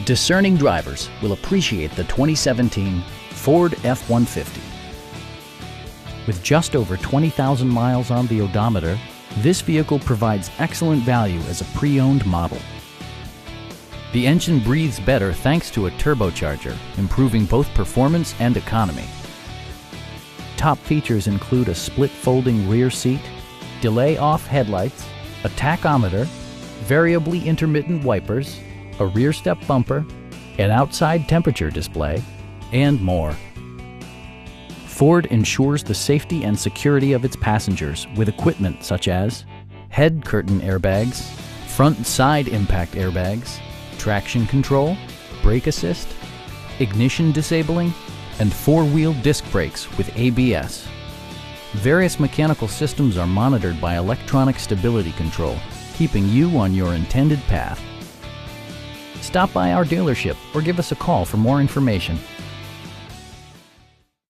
Discerning drivers will appreciate the 2017 Ford F-150. With just over 20,000 miles on the odometer, this vehicle provides excellent value as a pre-owned model. The engine breathes better thanks to a turbocharger, improving both performance and economy. Top features include a split folding rear seat, delay-off headlights, a tachometer, variably intermittent wipers, a rear step bumper, an outside temperature display, and more. Ford ensures the safety and security of its passengers with equipment such as head curtain airbags, front and side impact airbags, traction control, brake assist, ignition disabling, and four-wheel disc brakes with ABS. Various mechanical systems are monitored by electronic stability control, keeping you on your intended path. Stop by our dealership or give us a call for more information.